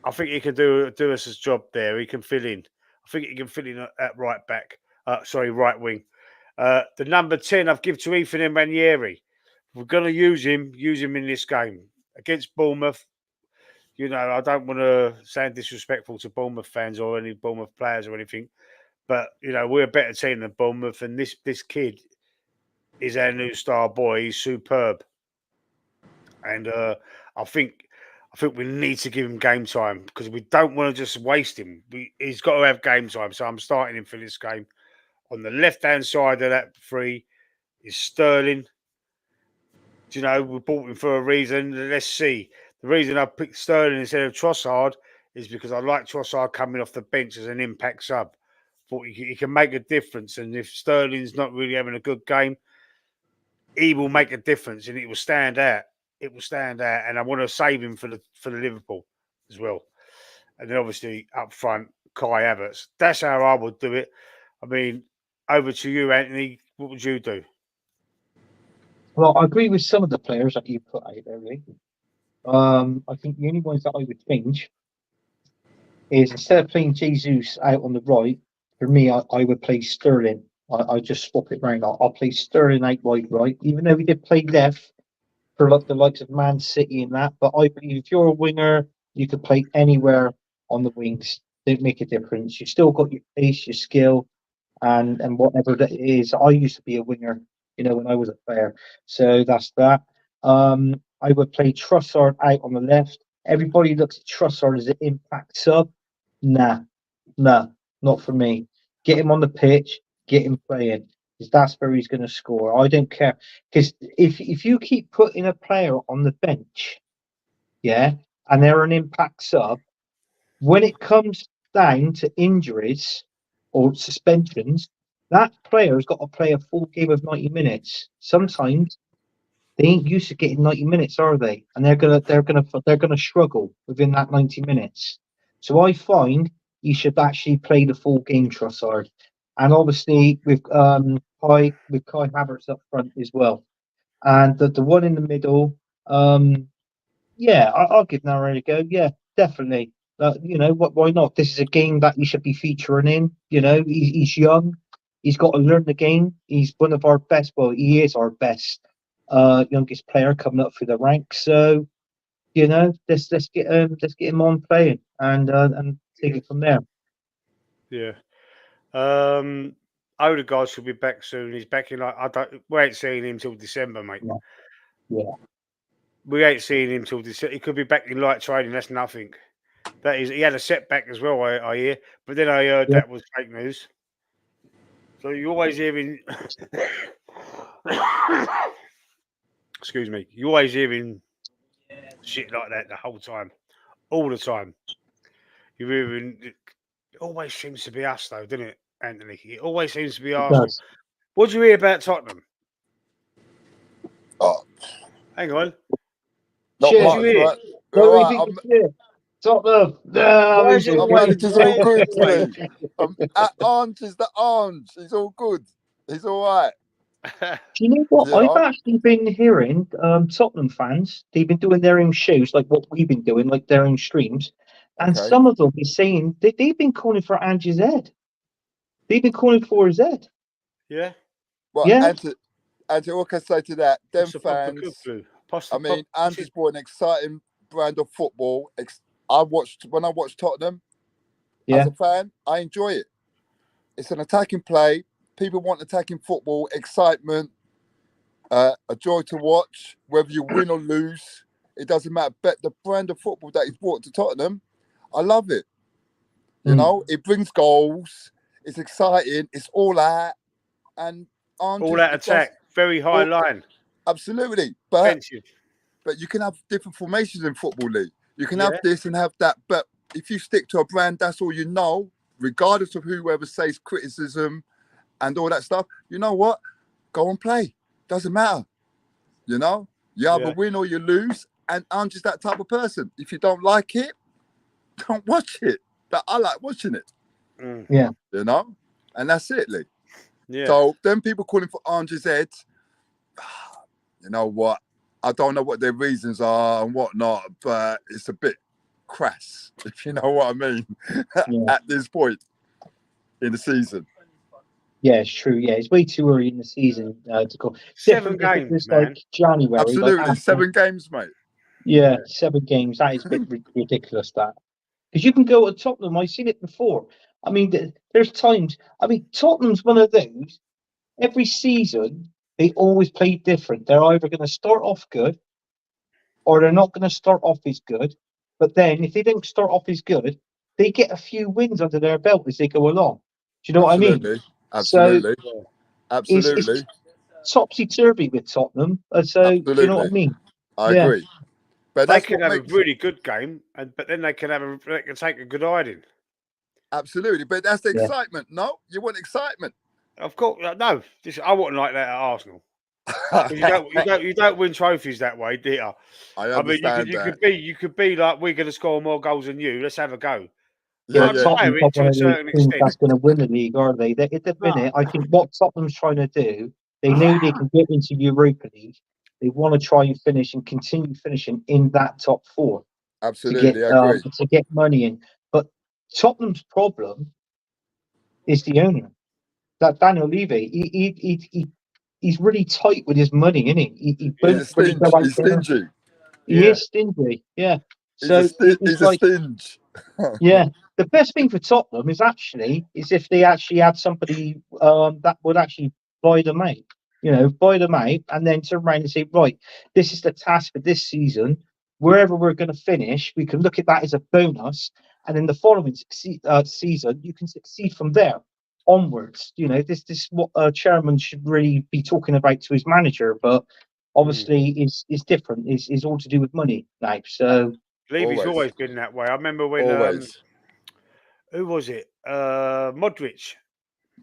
I think he can do us his job there. He can fill in. I think he can fill in at right back. Right wing. The number 10 I've given to Ethan Ranieri. We're going to use him in this game against Bournemouth. You know, I don't want to sound disrespectful to Bournemouth fans or any Bournemouth players or anything, but you know we're a better team than Bournemouth, and this kid is our new star boy. He's superb, and I think we need to give him game time because we don't want to just waste him. He's got to have game time, so I'm starting him for this game. On the left-hand side of that 3 is Sterling. Do you know, we bought him for a reason. Let's see. The reason I picked Sterling instead of Trossard is because I like Trossard coming off the bench as an impact sub. Thought he can make a difference. And if Sterling's not really having a good game, he will make a difference and it will stand out. It will stand out. And I want to save him for the Liverpool as well. And then obviously up front, Kai Havertz. That's how I would do it. I mean, over to you, Anthony. What would you do? Well, I agree with some of the players that you put out there, Lee. I think the only ones that I would change is instead of playing Jesus out on the right, for me, I would play Sterling. I just swap it around. I'll play Sterling out wide right, even though he did play left for like the likes of Man City and that. But I believe if you're a winger, you could play anywhere on the wings. Don't make a difference. You still got your pace, your skill, and whatever that is. I used to be a winger, you know, when I was a player. So that's that. I would play Trossard out on the left. Everybody looks at Trossard as an impact sub. Nah, not for me. Get him on the pitch, get him playing, because that's where he's going to score. I don't care, because if you keep putting a player on the bench, yeah, and they're an impact sub, when it comes down to injuries or suspensions, that player's got to play a full game of 90 minutes. Sometimes they ain't used to getting 90 minutes, are they? And they're gonna struggle within that 90 minutes. So I find you should actually play the full game, Trossard, and obviously with Kai Havertz up front as well, and the one in the middle. Yeah, I'll give Nara a go. Yeah, definitely. You know, why not? This is a game that you should be featuring in. You know, he's young. He's got to learn the game. He's one of our best. Well, he is our best youngest player coming up through the ranks. So, you know, let's get him on playing and take it from there. Yeah. Odegaard should be back soon. He's back in we ain't seeing him till December, mate. Yeah. We ain't seeing him till December. He could be back in light training. That's nothing. That is, he had a setback as well. I hear, but then I heard that was fake news. So you're always hearing. Excuse me. You're always hearing shit like that the whole time, all the time. You're hearing. It always seems to be us, though, doesn't it, Anthony? It always seems to be Arsenal. What do you hear about Tottenham? Oh, hang on. Not Cheers, much, right? What do you Right, think? Tottenham. No, I'm manager's all good, Lee. At Ange is the Ange. He's all good. He's all right. Do you know what? Yeah. I've actually been hearing Tottenham fans, they've been doing their own shows, like what we've been doing, like their own streams, And Okay. some of them are saying they've been calling for Angie's head. They've been calling for his head. Yeah. Well, Yeah. and to what can I say to that, them It's a proper good fans. blue. I mean, Angie's brought an exciting brand of football. When I watched Tottenham Yeah. as a fan, I enjoy it. It's an attacking play. People want attacking football, excitement, a joy to watch. Whether you win or lose, it doesn't matter. But the brand of football that he's brought to Tottenham, I love it. You know, it brings goals. It's exciting. It's all out, and all that attack, very high line, absolutely. But offensive. you can have different formations in football league. You can Yeah. have this and have that. But if you stick to a brand, that's all you know, regardless of whoever says criticism and all that stuff. You know what? Go and play. Doesn't matter. You know, you either win or you lose. And I'm just that type of person. If you don't like it, don't watch it. But I like watching it. Yeah. You know? And that's it, Lee. Yeah. So them people calling for Andre's head, you know what? I don't know what their reasons are and whatnot, but it's a bit crass, if you know what I mean, at this point in the season. Yeah, it's true. Yeah, it's way too early in the season to go. 7 games, it's man. like January. Absolutely, like 7 games, mate. Yeah, 7 games. That is a bit ridiculous. That because you can go at Tottenham. I've seen it before. I mean, there's times. I mean, Tottenham's one of those. Every season, they always play different. They're either going to start off good, or they're not going to start off as good. But then, if they don't start off as good, they get a few wins under their belt as they go along. Do you know what I mean? Absolutely. So Absolutely. it's topsy-turvy with Tottenham. So Absolutely. do you know what I mean? I agree. But they that's can what have makes a really good game, but then they can take a good hiding. Absolutely. But that's the excitement. No, you want excitement. Of course, no. I wouldn't like that at Arsenal. You don't win trophies that way, do you? I understand you could be like, we're going to score more goals than you. Let's have a go. Yeah, Tottenham's not one of those teams that's going to win the league, are they? At the minute, I think what Tottenham's trying to do, they know they can get into Europa League. They want to try and finish and continue finishing in that top 4. Absolutely, I agree. To get money in. But Tottenham's problem is the owner. That Daniel Levy, he's really tight with his money, isn't he? He He's stingy. He is stingy, yeah. So he's a stinge. Yeah, the best thing for Tottenham is if they actually had somebody that would actually buy them out. You know, buy them out and then turn around and say, right, this is the task for this season. Wherever we're going to finish, we can look at that as a bonus, and in the following season, you can succeed from there onwards. You know, this is what a chairman should really be talking about to his manager, but obviously is different. Is all to do with money now. So Levy's always been that way. I remember when who was it? Modric.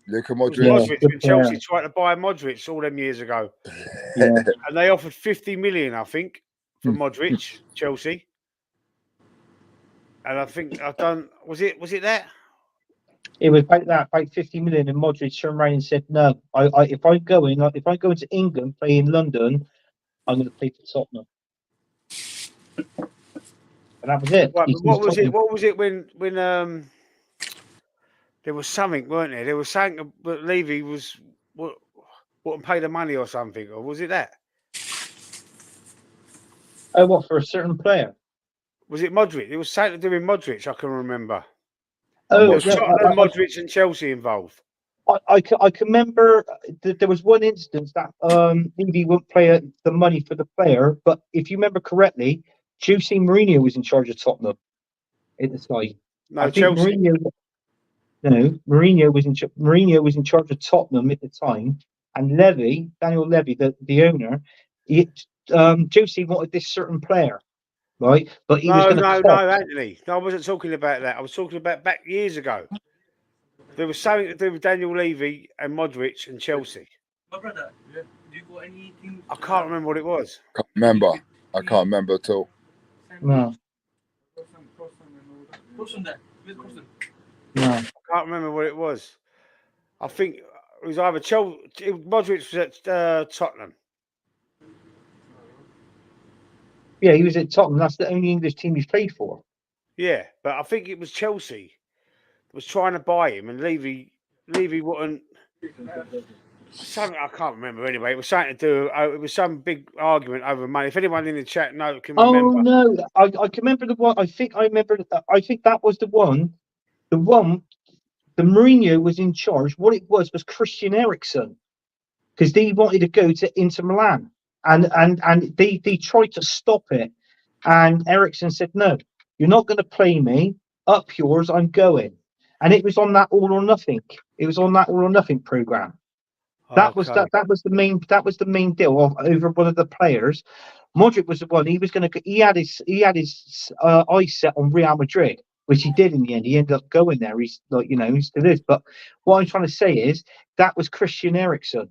Luka Modric. Modric when Chelsea tried to buy Modric all them years ago. Yeah. And they offered 50 million, I think, for Modric, Chelsea. And I think was it that? It was about 50 million, and Modric turned around and said, "No, if I go into England, play in London, I'm going to play for Tottenham." And that was it. Right, what was it when there was something, weren't there? There was something that Levy wouldn't pay the money or something, or was it that? Oh, what, for a certain player? Was it Modric? It was something to do with Modric, I can remember. Oh, there was Tottenham, Modric and Chelsea involved. I can remember that there was one instance that Levy wouldn't pay the money for the player, but if you remember correctly, Jose Mourinho was in charge of Tottenham at the time. No, I think Chelsea. Mourinho was in charge of Tottenham at the time, and Daniel Levy, the owner, Jose wanted this certain player, right? But he was going to no, Anthony. No, I wasn't talking about that. I was talking about back years ago. There was something to do with Daniel Levy and Modric and Chelsea. My brother, do you got anything? I can't remember what it was. I can't remember at all. No. No. I can't remember what it was. I think it was either Chelsea. Modric was at Tottenham. Yeah, he was at Tottenham. That's the only English team he's played for. Yeah, but I think it was Chelsea that was trying to buy him, and Levy wouldn't. Something I can't remember anyway. It was something to do. It was some big argument over money. If anyone in the chat can Oh remember, no, I can remember the one. I think I remember. I think that was the one. The one. The Mourinho was in charge. What it was Christian Eriksen, because they wanted to go to Inter Milan, and they tried to stop it, and Eriksen said, "No, you're not going to play me. Up yours, I'm going." And it was on that All or Nothing. It was on that All or Nothing program. That was okay. that was the main deal over one of the players. Modric was the one. He was going to. He had his eyes set on Real Madrid, which he did in the end. He ended up going there. He's like, he still is. But what I'm trying to say is that was Christian Eriksen.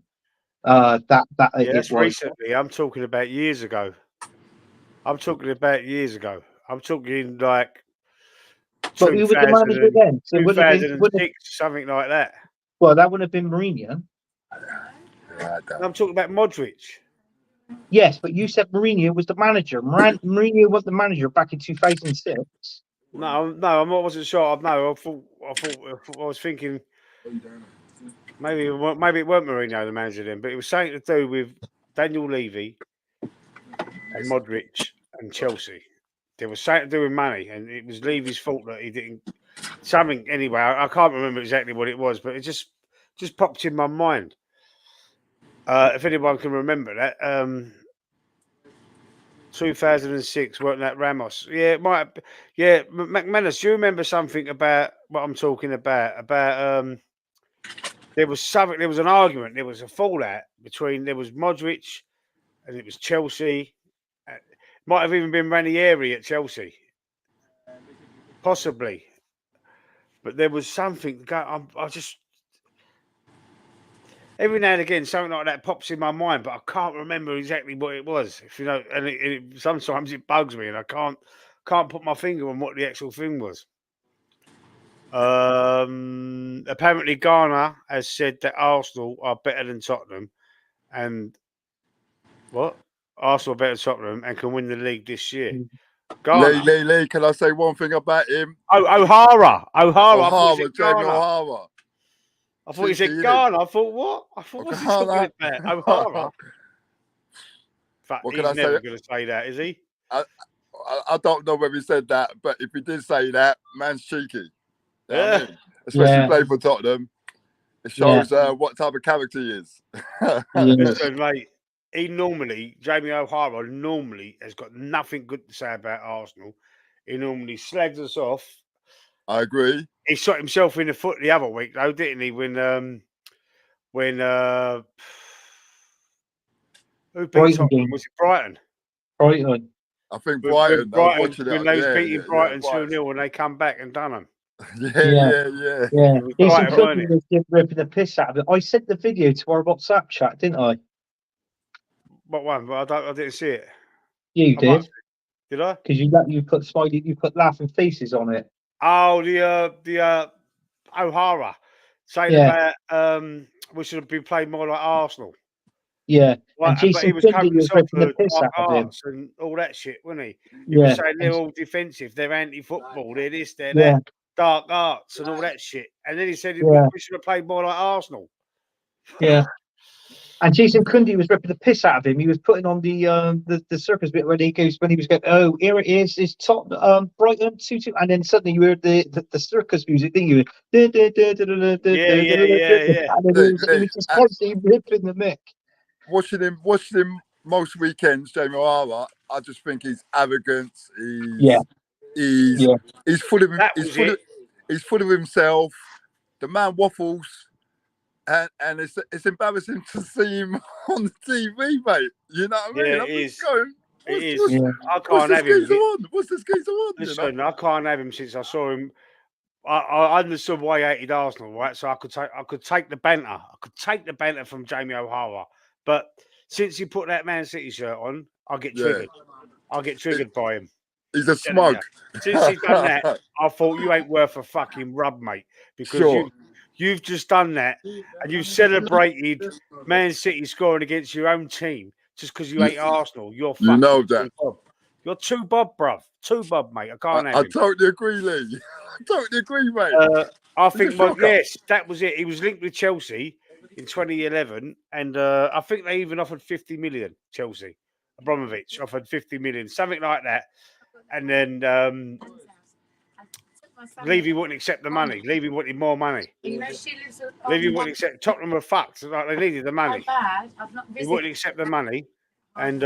Yeah, It that's was. recently. I'm talking about years ago. I'm talking like But who was the 2000 manager then? So it would have been. 2006, something like that. Well, that would have been Mourinho. Yeah, I'm talking about Modric. Yes, but you said Mourinho was the manager. Mourinho was the manager back in 2006. No, I wasn't sure. No, I thought I was thinking maybe it weren't Mourinho the manager then, but it was something to do with Daniel Levy and Modric and Chelsea. There was something to do with money, and it was Levy's fault that he didn't. Something anyway. I can't remember exactly what it was, but it just popped in my mind. If anyone can remember that, 2006, weren't that Ramos? Yeah, it might. Yeah, McManus. Do you remember something about what I'm talking about? There was something. There was an argument. There was a fallout between. There was Modric, and it was Chelsea. Might have even been Ranieri at Chelsea, possibly. But there was something. I just every now and again something like that pops in my mind, but I can't remember exactly what it was. If you know, and sometimes it bugs me, and I can't put my finger on what the actual thing was. Apparently, Ghana has said that Arsenal are better than Tottenham, and what Arsenal are better than Tottenham and can win the league this year. Ghana. Lee, can I say one thing about him? Oh, O'Hara. I thought you said Jamie Ghana. O'Hara. I thought you said Ghana. I thought what? I thought what's he talking about? O'Hara. But What he's can I never say? going to say that, is he? I don't know whether he said that, but if he did say that, man's cheeky. You know what I mean? Especially playing for Tottenham. It shows what type of character he is. Listen, mate, Jamie O'Hara normally has got nothing good to say about Arsenal. He normally slags us off. I agree. He shot himself in the foot the other week, though, didn't he? When who beat Tottenham? Was it Brighton? Brighton. I think Brighton. I was watching when they was beating Brighton 2-0 and they come back and done them. Yeah. Jason Cookie was ripping the piss out of it. I sent the video to our WhatsApp chat, didn't I? What one? I didn't see it. You did. Did I? Because you put smiley, you put laughing faces on it. Oh, the O'Hara saying about we should be playing more like Arsenal. Yeah, Right, and Jason Cookie was ripping the piss out of him and all that shit, wasn't he? He was saying they're all defensive, they're anti-football, they're this, they're that, dark arts and all that shit. And then he said we should have played more like Arsenal. Yeah. And Jason Cundy was ripping the piss out of him. He was putting on the circus bit when he was going, oh, here it is, it's top Brighton 2-2, and then suddenly you heard the circus music, didn't you? Yeah. And then he was just constantly ripping the mick. Watching him most weekends, Jamie O'Hara, I just think he's arrogant. He's full of himself. The man waffles. And it's embarrassing to see him on the TV, mate. You know what I mean? Yeah, it is. I can't have him. What's this geezer on? Listen, I can't have him since I saw him. I understood why he hated Arsenal, right? So I could take the banter. I could take the banter from Jamie O'Hara. But since he put that Man City shirt on, I get triggered. I get triggered by him. He's a smug. Since he's done that, I thought you ain't worth a fucking rub, mate. Because you've just done that and you've celebrated Man City scoring against your own team just because you hate Arsenal. You're fucking You're too Bob, bruv. Too Bob, mate. I can't have I him. totally agree, Lee. I totally agree, mate. I It's a think, well, shocker. yes, that was it. He was linked with Chelsea in 2011, and I think they even offered 50 million. Chelsea, Abramovich offered 50 million, something like that, and then Levy wouldn't accept the money. Levy wanted more money. Levy wouldn't accept. Tottenham were fucked. Like, they needed the money. He wouldn't accept the money, and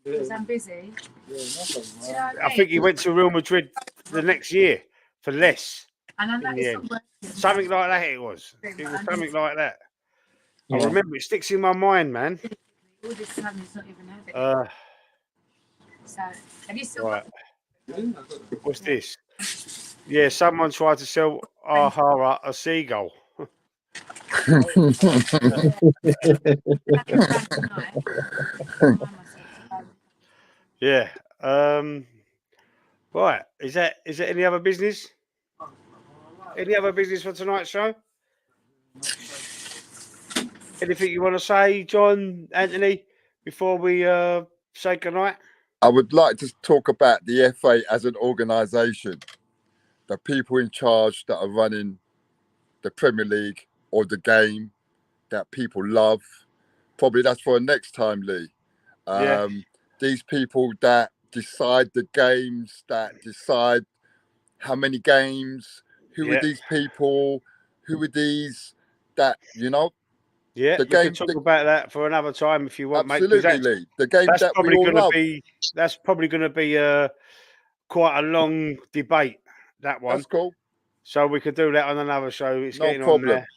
Because I'm busy. I think he went to Real Madrid the next year for less. And I in know the it's end. not working. Something like that. It was. It was something like that. I Yeah. remember it sticks in my mind, man. All this time it's not even happening. So have you still Right. got What's this? Yeah, someone tried to sell Ahara a seagull. Yeah. Right. Is there any other business? Any other business for tonight's show? Anything you want to say, John, Anthony, before we say goodnight? I would like to talk about the FA as an organisation, the people in charge that are running the Premier League or the game that people love. Probably that's for next time, Lee. Yeah. These people that decide the games, that decide how many games, who are these people, who are these that, you know? Yeah, The we game, can talk about that for another time if you want, mate. absolutely, Lee. The game That's that we probably all going to love. be. That's probably going to be quite a long debate. That one. That's cool. So we could do that on another show. It's No getting problem. on there.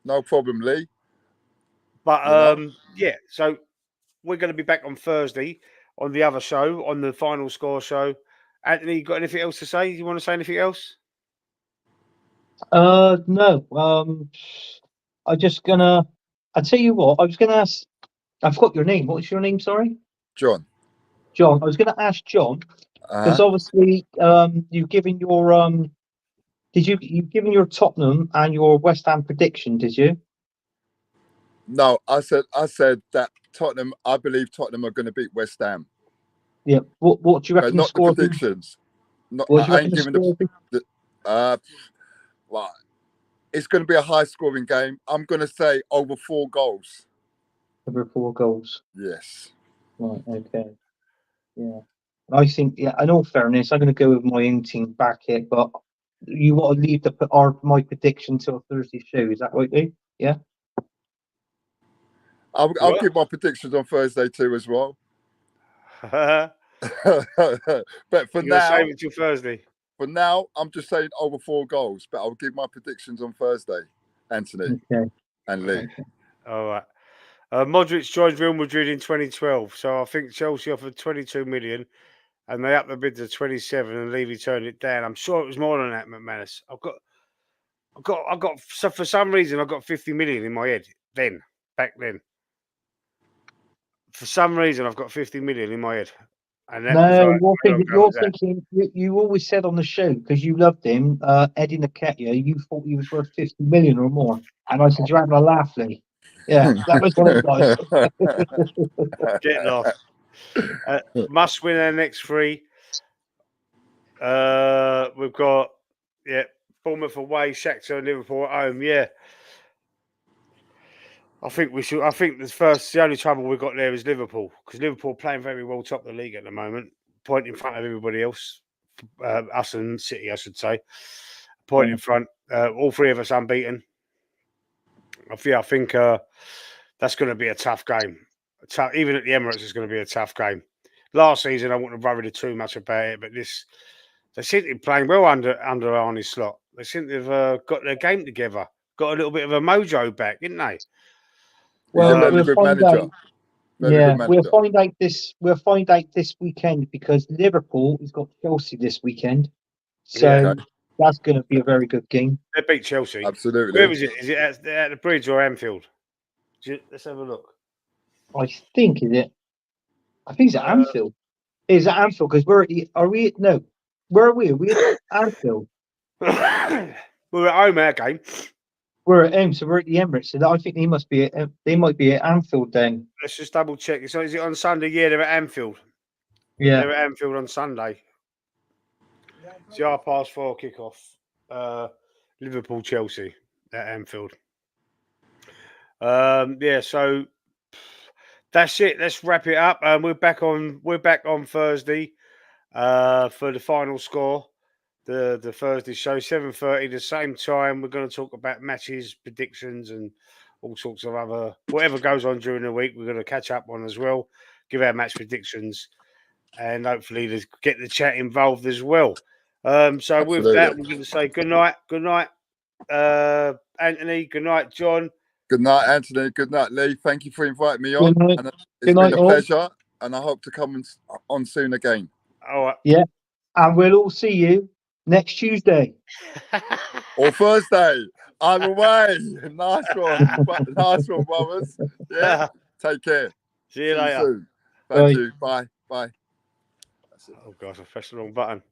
No problem, Lee. But yeah. So we're going to be back on Thursday on the other show, on the final score show. Anthony, you got anything else to say? You want to say anything else? No. I tell you what, I was gonna ask. I forgot your name. What's your name? Sorry, John. John. I was gonna ask John because obviously, you've given your you've given your Tottenham and your West Ham prediction, did you? No, I said that Tottenham. I believe Tottenham are going to beat West Ham. Yeah. What do you reckon But the not score? the predictions. Not, What do you I reckon ain't the giving score? well, it's going to be a high-scoring game. I'm going to say over 4 goals. Over 4 goals. Yes. Right. Okay. Yeah. I think. Yeah. In all fairness, I'm going to go with my own team back it, but you want to leave my prediction till Thursday show? Is that right, Lee? Yeah. I'll give my predictions on Thursday too as well. But for You're now, save it till Thursday. For now, I'm just saying over 4 goals, but I'll give my predictions on Thursday, Anthony and Lee. Okay. All right. Modric joined Real Madrid in 2012, so I think Chelsea offered 22 million, and they upped the bid to 27, and Levy turned it down. I'm sure it was more than that, McManus. I've got. So for some reason, I've got 50 million in my head. Back then, for some reason, I've got 50 million in my head, and that was No, like, you're thinking. You always said on the show because you loved him, Eddie Nketiah. You thought he was worth 50 million or more, and I said you're having a laugh, Lee. Yeah, that was what it was. Get lost. Must win our next 3. We've got Bournemouth away, Shakhtar, and Liverpool at home. Yeah, I think we should. I think the only trouble we've got there is Liverpool because Liverpool are playing very well top of the league at the moment, point in front of everybody else. Us and City, I should say, point in front. All 3 of us unbeaten. I think that's going to be a tough game. Even at the Emirates, it's going to be a tough game. Last season, I wouldn't have worried too much about it, but they seem to be playing well under Arne's slot. They seem to have got their game together, got a little bit of a mojo back, didn't they? He's a very good manager. We'll find out this. We'll find out this weekend because Liverpool has got Chelsea this weekend, so that's going to be a very good game. They beat Chelsea. Absolutely. Where is it? Is it at the Bridge or Anfield? Let's have a look. I think it's at Anfield. Is at Anfield because where are we at Anfield? We're at home our game. We're at home, so we're at the Emirates. So I think they might be at Anfield then. Let's just double check. So is it on Sunday? Yeah, they're at Anfield. Yeah. They're at Anfield on Sunday. It's the 4:30 kickoff. Liverpool Chelsea at Anfield. Yeah, so that's it. Let's wrap it up. We're back on Thursday for the final score. The Thursday show, 7:30, the same time. We're going to talk about matches, predictions, and all sorts of other whatever goes on during the week. We're going to catch up on as well, give our match predictions, and hopefully get the chat involved as well. So with that, we're going to say good night, Anthony. Good night, John. Good night, Anthony. Good night, Lee. Thank you for inviting me on. Good night. And it's Good been night, a all. pleasure, and I hope to come on soon again. All right. Yeah. And we'll all see you next Tuesday. Or Thursday. Either way. Nice one. Nice one, brothers. Yeah. Take care. See you later. Soon. Thank you. Bye. Bye. Oh gosh, I pressed the wrong button.